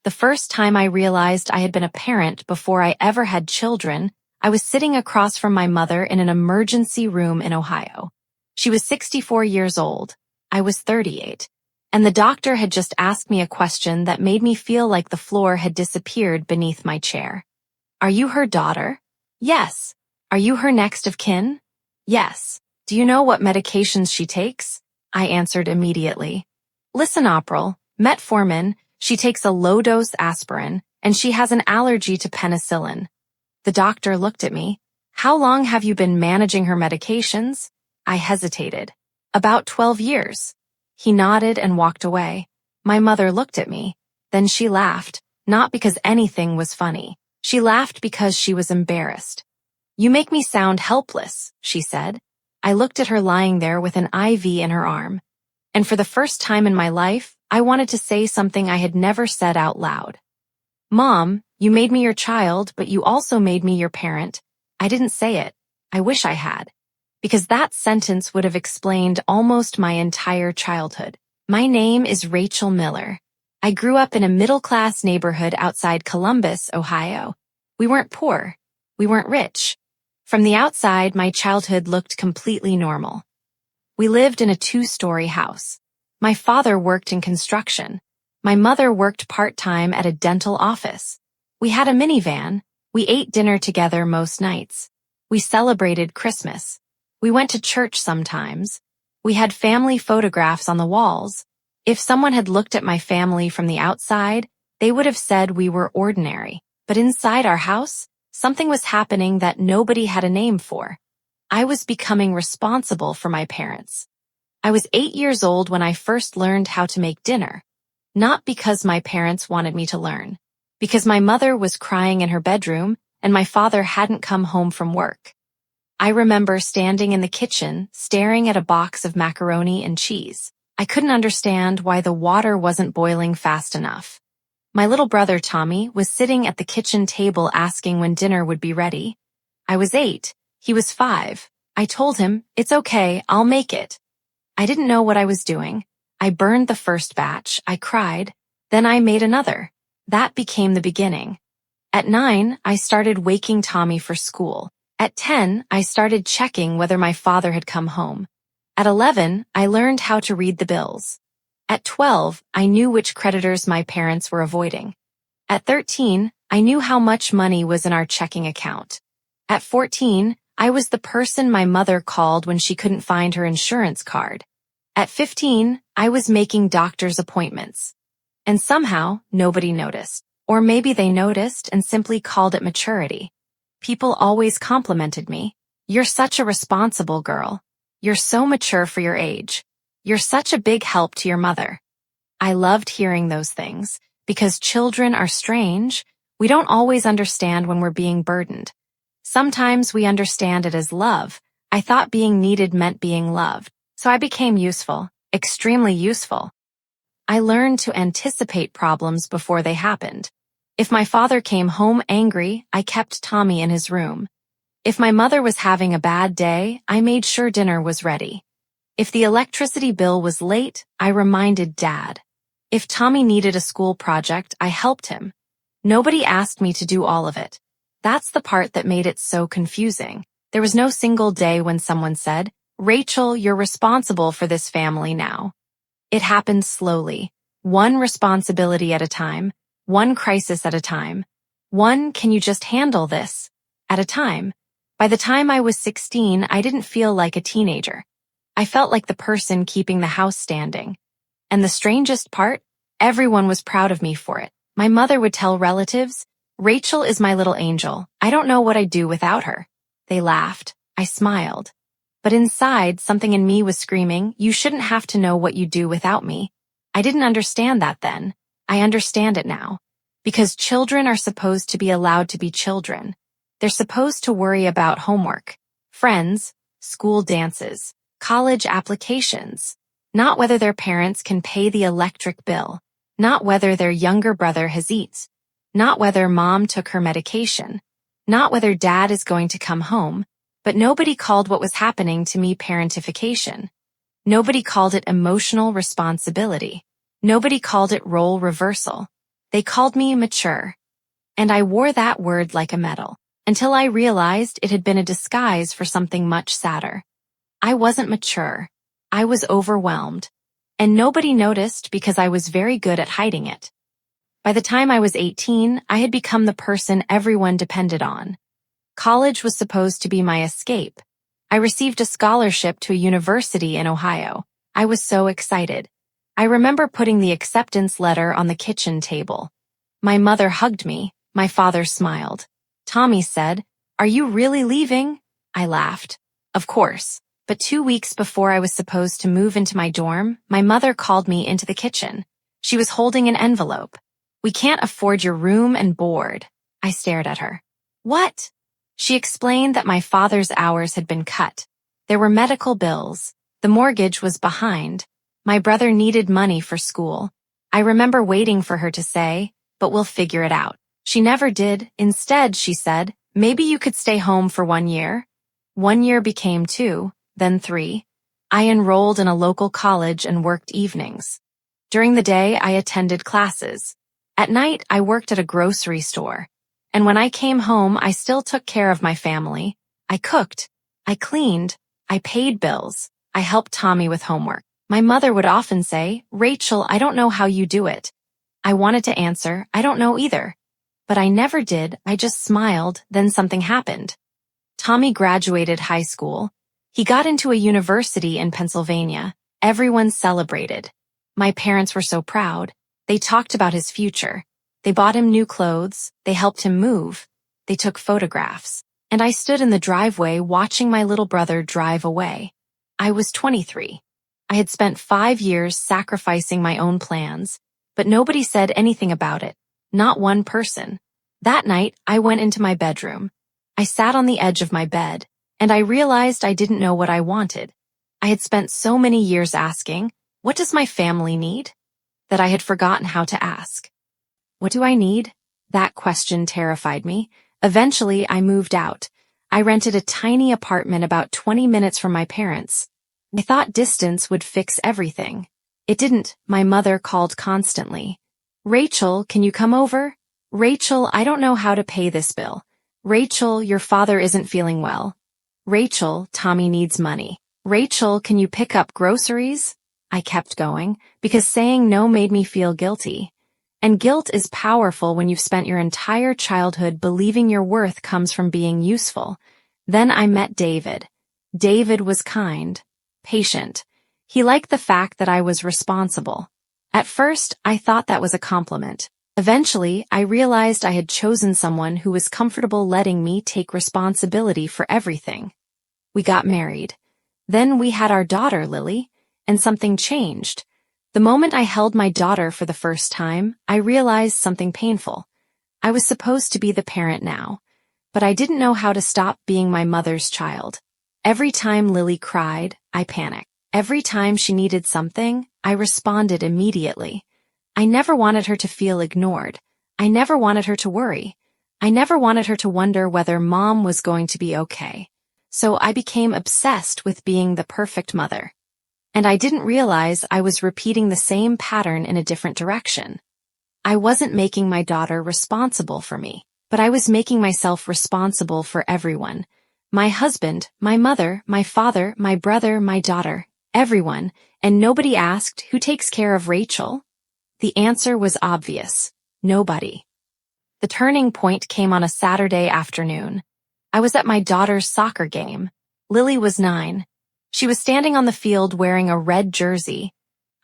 The first time I realized I had been a parent before I ever had children, I was sitting across from my mother in an emergency room in Ohio. She was 64 years old. I was 38. And the doctor had just asked me a question that made me feel like the floor had disappeared beneath my chair. Are you her daughter? Yes. Are you her next of kin? Yes. Do you know what medications she takes? I answered immediately. Lisinopril, metformin, she takes a low-dose aspirin, and she has an allergy to penicillin. The doctor looked at me. How long have you been managing her medications? I hesitated. About 12 years. He nodded and walked away. My mother looked at me. Then she laughed, not because anything was funny. She laughed because she was embarrassed. You make me sound helpless, she said. I looked at her lying there with an IV in her arm. And for the first time in my life, I wanted to say something I had never said out loud. Mom, you made me your child, but you also made me your parent. I didn't say it. I wish I had. Because that sentence would have explained almost my entire childhood. My name is Rachel Miller. I grew up in a middle-class neighborhood outside Columbus, Ohio. We weren't poor. We weren't rich. From the outside, my childhood looked completely normal. We lived in a 2-story house. My father worked in construction. My mother worked part-time at a dental office. We had a minivan. We ate dinner together most nights. We celebrated Christmas. We went to church sometimes. We had family photographs on the walls. If someone had looked at my family from the outside, they would have said we were ordinary. But inside our house, something was happening that nobody had a name for. I was becoming responsible for my parents. I was 8 years old when I first learned how to make dinner. Not because my parents wanted me to learn. Because my mother was crying in her bedroom and my father hadn't come home from work. I remember standing in the kitchen, staring at a box of macaroni and cheese. I couldn't understand why the water wasn't boiling fast enough. My little brother Tommy was sitting at the kitchen table asking when dinner would be ready. I was 8. He was 5. I told him, it's okay, I'll make it. I didn't know what I was doing. I burned the first batch, I cried. Then I made another. That became the beginning. At 9, I started waking Tommy for school. At 10, I started checking whether my father had come home. At 11, I learned how to read the bills. At 12, I knew which creditors my parents were avoiding. At 13, I knew how much money was in our checking account. At 14, I was the person my mother called when she couldn't find her insurance card. At 15, I was making doctor's appointments. And somehow, nobody noticed. Or maybe they noticed and simply called it maturity. People always complimented me. You're such a responsible girl. You're so mature for your age. You're such a big help to your mother. I loved hearing those things, because children are strange. We don't always understand when we're being burdened. Sometimes we understand it as love. I thought being needed meant being loved, so I became useful, extremely useful. I learned to anticipate problems before they happened. If my father came home angry, I kept Tommy in his room. If my mother was having a bad day, I made sure dinner was ready. If the electricity bill was late, I reminded Dad. If Tommy needed a school project, I helped him. Nobody asked me to do all of it. That's the part that made it so confusing. There was no single day when someone said, Rachel, you're responsible for this family now. It happened slowly, one responsibility at a time, one crisis at a time, one can you just handle this at a time. By the time I was 16, I didn't feel like a teenager. I felt like the person keeping the house standing. And the strangest part, everyone was proud of me for it. My mother would tell relatives, Rachel is my little angel. I don't know what I'd do without her. They laughed. I smiled. But inside, something in me was screaming, you shouldn't have to know what you do without me. I didn't understand that then. I understand it now. Because children are supposed to be allowed to be children. They're supposed to worry about homework, friends, school dances, college applications, not whether their parents can pay the electric bill, not whether their younger brother has eaten, not whether mom took her medication, not whether dad is going to come home, but nobody called what was happening to me parentification. Nobody called it emotional responsibility. Nobody called it role reversal. They called me mature, and I wore that word like a medal, until I realized it had been a disguise for something much sadder. I wasn't mature. I was overwhelmed, and nobody noticed because I was very good at hiding it. By the time I was 18, I had become the person everyone depended on. College was supposed to be my escape. I received a scholarship to a university in Ohio. I was so excited. I remember putting the acceptance letter on the kitchen table. My mother hugged me. My father smiled. Tommy said, "Are you really leaving?" I laughed. Of course. But 2 weeks before I was supposed to move into my dorm, my mother called me into the kitchen. She was holding an envelope. "We can't afford your room and board." I stared at her. "What?" She explained that my father's hours had been cut. There were medical bills. The mortgage was behind. My brother needed money for school. I remember waiting for her to say, "But we'll figure it out." She never did. Instead, she said, "Maybe you could stay home for 1 year." 1 year became 2, then 3. I enrolled in a local college and worked evenings. During the day, I attended classes. At night, I worked at a grocery store. And when I came home, I still took care of my family. I cooked. I cleaned. I paid bills. I helped Tommy with homework. My mother would often say, "Rachel, I don't know how you do it." I wanted to answer, "I don't know either." But I never did. I just smiled. Then something happened. Tommy graduated high school. He got into a university in Pennsylvania. Everyone celebrated. My parents were so proud. They talked about his future. They bought him new clothes. They helped him move. They took photographs. And I stood in the driveway watching my little brother drive away. I was 23. I had spent 5 years sacrificing my own plans, but nobody said anything about it. Not one person. That night, I went into my bedroom. I sat on the edge of my bed, and I realized I didn't know what I wanted. I had spent so many years asking, "What does my family need?" that I had forgotten how to ask. What do I need? That question terrified me. Eventually, I moved out. I rented a tiny apartment about 20 minutes from my parents. I thought distance would fix everything. It didn't. My mother called constantly. "Rachel, can you come over?" "Rachel, I don't know how to pay this bill." "Rachel, your father isn't feeling well." "Rachel, Tommy needs money." "Rachel, can you pick up groceries?" I kept going, because saying no made me feel guilty. And guilt is powerful when you've spent your entire childhood believing your worth comes from being useful. Then I met David. David was kind, patient. He liked the fact that I was responsible. At first, I thought that was a compliment. Eventually, I realized I had chosen someone who was comfortable letting me take responsibility for everything. We got married. Then we had our daughter, Lily, and something changed. The moment I held my daughter for the first time, I realized something painful. I was supposed to be the parent now, but I didn't know how to stop being my mother's child. Every time Lily cried, I panicked. Every time she needed something, I responded immediately. I never wanted her to feel ignored. I never wanted her to worry. I never wanted her to wonder whether mom was going to be okay. So I became obsessed with being the perfect mother. And I didn't realize I was repeating the same pattern in a different direction. I wasn't making my daughter responsible for me, but I was making myself responsible for everyone. My husband, my mother, my father, my brother, my daughter, everyone, and nobody asked, "Who takes care of Rachel?" The answer was obvious. Nobody. The turning point came on a Saturday afternoon. I was at my daughter's soccer game. Lily was 9. She was standing on the field wearing a red jersey.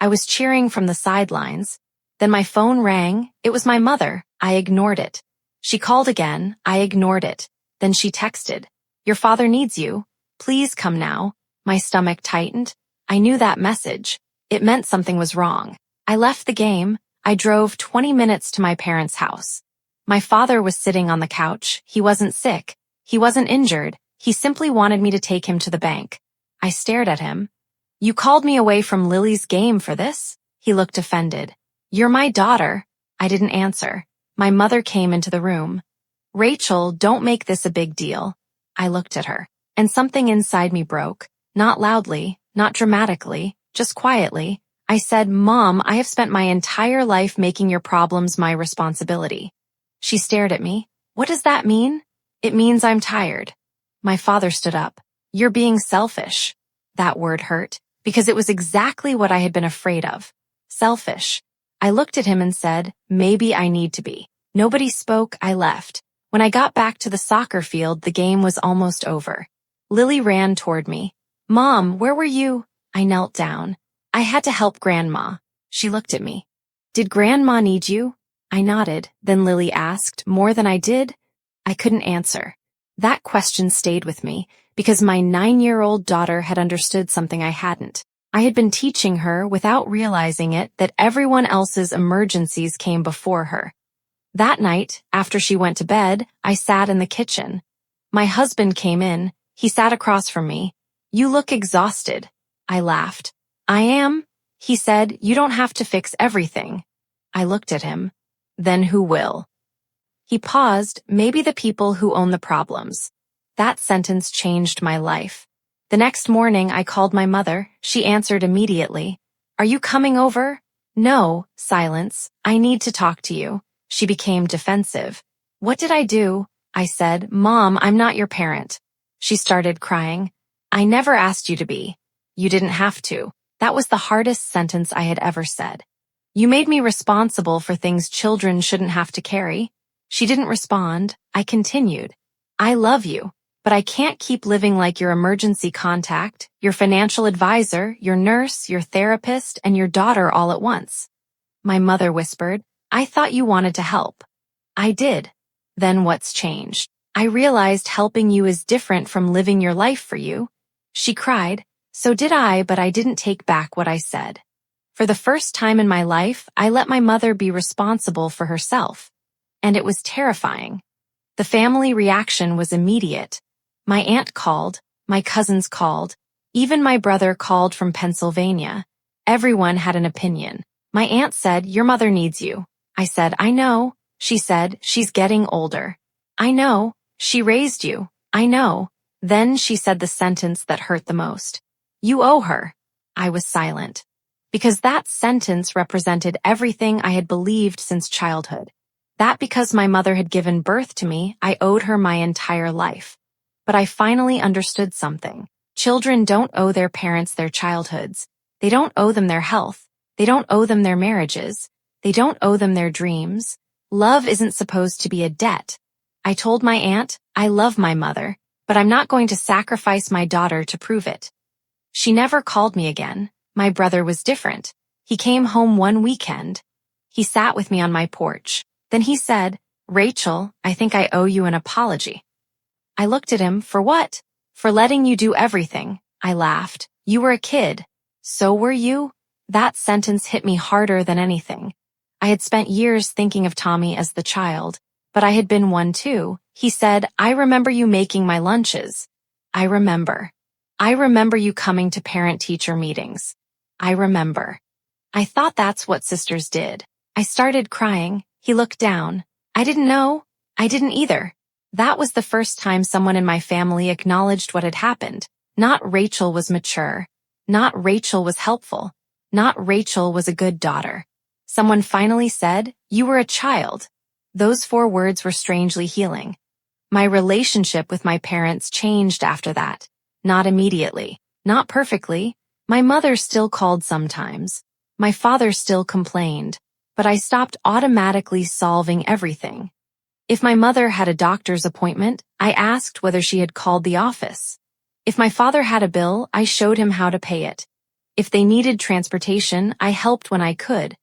I was cheering from the sidelines. Then my phone rang. It was my mother. I ignored it. She called again. I ignored it. Then she texted, "Your father needs you. Please come now." My stomach tightened. I knew that message. It meant something was wrong. I left the game. I drove 20 minutes to my parents' house. My father was sitting on the couch. He wasn't sick. He wasn't injured. He simply wanted me to take him to the bank. I stared at him. "You called me away from Lily's game for this?" He looked offended. "You're my daughter." I didn't answer. My mother came into the room. "Rachel, don't make this a big deal." I looked at her, and something inside me broke. Not loudly, not dramatically, just quietly. I said, "Mom, I have spent my entire life making your problems my responsibility." She stared at me. "What does that mean?" "It means I'm tired." My father stood up. "You're being selfish." That word hurt, because it was exactly what I had been afraid of. Selfish. I looked at him and said, "Maybe I need to be." Nobody spoke. I left. When I got back to the soccer field, the game was almost over. Lily ran toward me. "Mom, where were you?" I knelt down. "I had to help Grandma." She looked at me. "Did Grandma need you?" I nodded. Then Lily asked, "More than I did?" I couldn't answer. That question stayed with me, because my 9-year-old daughter had understood something I hadn't. I had been teaching her, without realizing it, that everyone else's emergencies came before her. That night, after she went to bed, I sat in the kitchen. My husband came in. He sat across from me. "You look exhausted." I laughed. "I am?" He said, "You don't have to fix everything." I looked at him. "Then who will?" He paused. "Maybe the people who own the problems." That sentence changed my life. The next morning, I called my mother. She answered immediately. "Are you coming over?" "No." Silence. "I need to talk to you." She became defensive. "What did I do?" I said, "Mom, I'm not your parent." She started crying. "I never asked you to be." "You didn't have to." That was the hardest sentence I had ever said. "You made me responsible for things children shouldn't have to carry." She didn't respond. I continued. "I love you, but I can't keep living like your emergency contact, your financial advisor, your nurse, your therapist, and your daughter all at once." My mother whispered, "I thought you wanted to help." I did. Then what's changed? I realized helping you is different from living your life for you. She cried. So did I, but I didn't take back what I said. For the first time in my life, I let my mother be responsible for herself. And it was terrifying. The family reaction was immediate. My aunt called, my cousins called, even my brother called from Pennsylvania. Everyone had an opinion. My aunt said, "Your mother needs you." I said, "I know." She said, "She's getting older." I know. "She raised you." I know. Then she said the sentence that hurt the most. "You owe her." I was silent. Because that sentence represented everything I had believed since childhood. That because my mother had given birth to me, I owed her my entire life. But I finally understood something. Children don't owe their parents their childhoods. They don't owe them their health. They don't owe them their marriages. They don't owe them their dreams. Love isn't supposed to be a debt. I told my aunt, "I love my mother, but I'm not going to sacrifice my daughter to prove it." She never called me again. My brother was different. He came home one weekend. He sat with me on my porch. Then he said, "Rachel, I think I owe you an apology." I looked at him. "For what?" "For letting you do everything." I laughed. "You were a kid." "So were you?" That sentence hit me harder than anything. I had spent years thinking of Tommy as the child, but I had been one too. He said, "I remember you making my lunches." I remember. "I remember you coming to parent-teacher meetings." I remember. I thought that's what sisters did. I started crying. He looked down. "I didn't know." I didn't either. That was the first time someone in my family acknowledged what had happened. Not Rachel was mature. Not Rachel was helpful. Not Rachel was a good daughter. Someone finally said, "You were a child." Those 4 words were strangely healing. My relationship with my parents changed after that. Not immediately. Not perfectly. My mother still called sometimes. My father still complained. But I stopped automatically solving everything. If my mother had a doctor's appointment, I asked whether she had called the office. If my father had a bill, I showed him how to pay it. If they needed transportation, I helped when I could.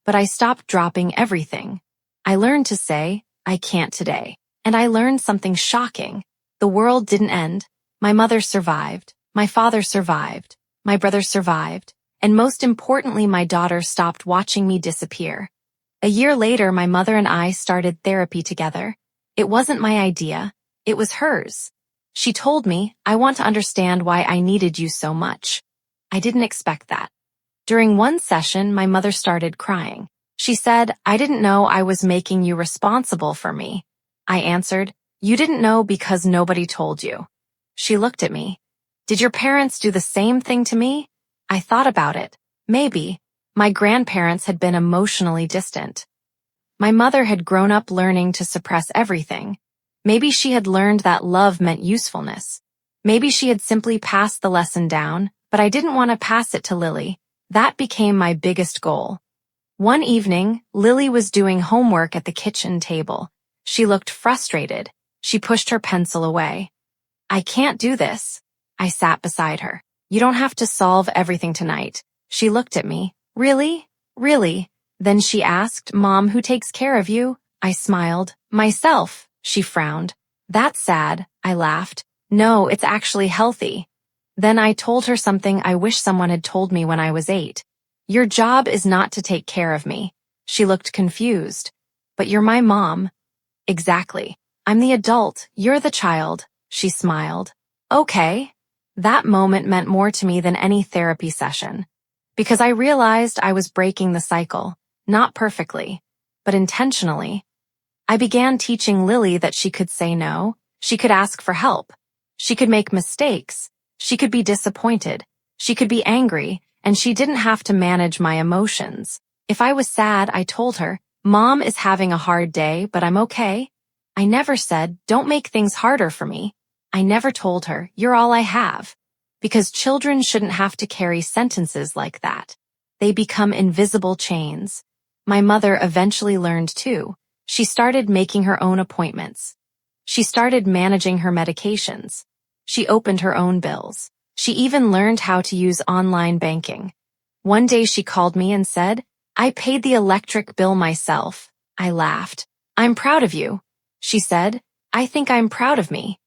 But I stopped dropping everything. I learned to say, "I can't today." And I learned something shocking. The world didn't end. My mother survived. My father survived. My brother survived. And most importantly, my daughter stopped watching me disappear. A year later, my mother and I started therapy together. It wasn't my idea. It was hers. She told me, "I want to understand why I needed you so much." I didn't expect that. During one session, my mother started crying. She said, "I didn't know I was making you responsible for me." I answered, "You didn't know because nobody told you." She looked at me. "Did your parents do the same thing to me?" I thought about it. Maybe. My grandparents had been emotionally distant. My mother had grown up learning to suppress everything. Maybe she had learned that love meant usefulness. Maybe she had simply passed the lesson down, but I didn't want to pass it to Lily. That became my biggest goal. One evening, Lily was doing homework at the kitchen table. She looked frustrated. She pushed her pencil away. I can't do this. I sat beside her. You don't have to solve everything tonight. She looked at me. Really? Really? Then she asked, Mom, who takes care of you? I smiled. Myself. She frowned. That's sad. I laughed. No, it's actually healthy. Then I told her something I wish someone had told me when I was 8. Your job is not to take care of me. She looked confused. But you're my mom. Exactly. I'm the adult. You're the child. She smiled. Okay. That moment meant more to me than any therapy session. Because I realized I was breaking the cycle. Not perfectly, but intentionally. I began teaching Lily that she could say no. She could ask for help. She could make mistakes. She could be disappointed. She could be angry, and she didn't have to manage my emotions. If I was sad, I told her, Mom is having a hard day, but I'm okay. I never said, don't make things harder for me. I never told her, you're all I have. Because children shouldn't have to carry sentences like that. They become invisible chains. My mother eventually learned too. She started making her own appointments. She started managing her medications. She opened her own bills. She even learned how to use online banking. One day she called me and said, I paid the electric bill myself. I laughed. I'm proud of you. She said, I think I'm proud of me.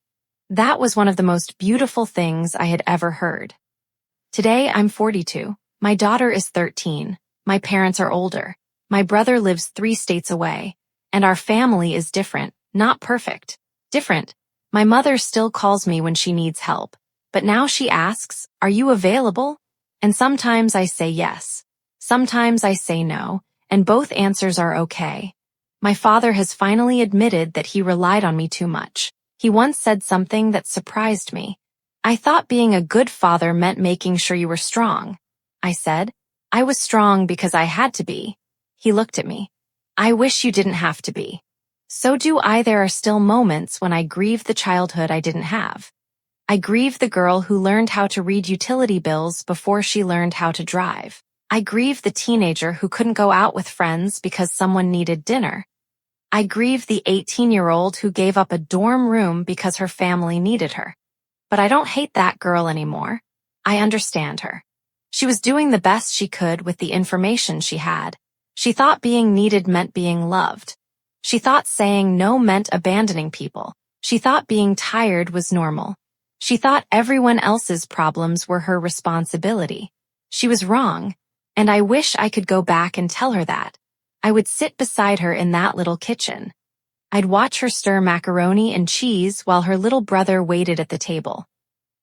That was one of the most beautiful things I had ever heard. Today I'm 42. My daughter is 13. My parents are older. My brother lives 3 states away. And our family is different, not perfect. Different. My mother still calls me when she needs help. But now she asks, are you available? And sometimes I say yes. Sometimes I say no, and both answers are okay. My father has finally admitted that he relied on me too much. He once said something that surprised me. I thought being a good father meant making sure you were strong. I said, I was strong because I had to be. He looked at me. I wish you didn't have to be. So do I. There are still moments when I grieve the childhood I didn't have. I grieve the girl who learned how to read utility bills before she learned how to drive. I grieve the teenager who couldn't go out with friends because someone needed dinner. I grieve the 18-year-old who gave up a dorm room because her family needed her. But I don't hate that girl anymore. I understand her. She was doing the best she could with the information she had. She thought being needed meant being loved. She thought saying no meant abandoning people. She thought being tired was normal. She thought everyone else's problems were her responsibility. She was wrong, and I wish I could go back and tell her that. I would sit beside her in that little kitchen. I'd watch her stir macaroni and cheese while her little brother waited at the table.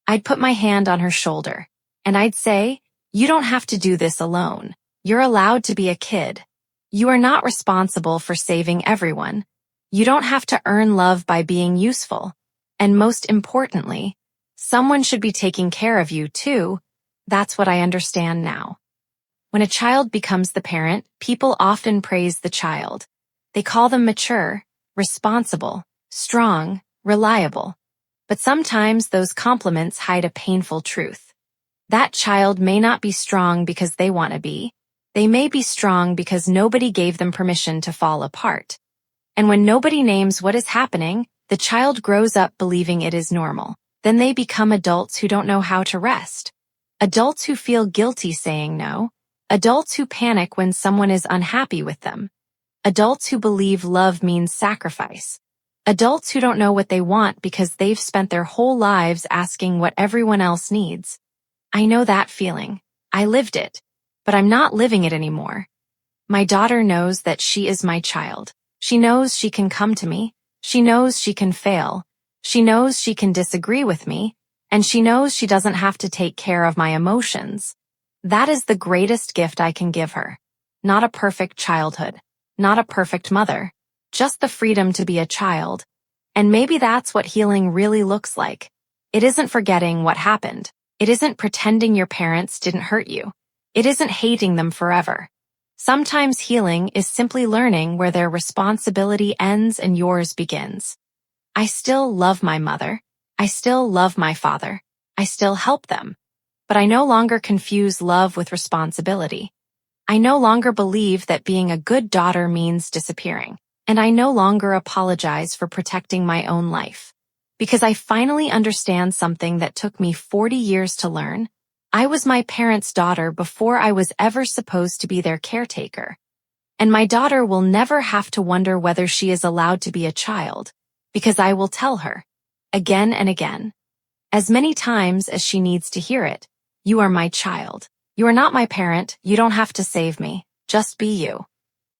I'd put my hand on her shoulder, and I'd say, you don't have to do this alone. You're allowed to be a kid. You are not responsible for saving everyone. You don't have to earn love by being useful. And most importantly, someone should be taking care of you too. That's what I understand now. When a child becomes the parent, people often praise the child. They call them mature, responsible, strong, reliable. But sometimes those compliments hide a painful truth. That child may not be strong because they want to be. They may be strong because nobody gave them permission to fall apart. And when nobody names what is happening, the child grows up believing it is normal. Then they become adults who don't know how to rest. Adults who feel guilty saying no. Adults who panic when someone is unhappy with them. Adults who believe love means sacrifice. Adults who don't know what they want because they've spent their whole lives asking what everyone else needs. I know that feeling. I lived it. But I'm not living it anymore. My daughter knows that she is my child. She knows she can come to me. She knows she can fail. She knows she can disagree with me. And she knows she doesn't have to take care of my emotions. That is the greatest gift I can give her. Not a perfect childhood. Not a perfect mother. Just the freedom to be a child. And maybe that's what healing really looks like. It isn't forgetting what happened. It isn't pretending your parents didn't hurt you. It isn't hating them forever. Sometimes healing is simply learning where their responsibility ends and yours begins. I still love my mother. I still love my father. I still help them. But I no longer confuse love with responsibility. I no longer believe that being a good daughter means disappearing. And I no longer apologize for protecting my own life. Because I finally understand something that took me 40 years to learn. I was my parents' daughter before I was ever supposed to be their caretaker. And my daughter will never have to wonder whether she is allowed to be a child, because I will tell her, again and again, as many times as she needs to hear it, you are my child. You are not my parent, you don't have to save me, just be you.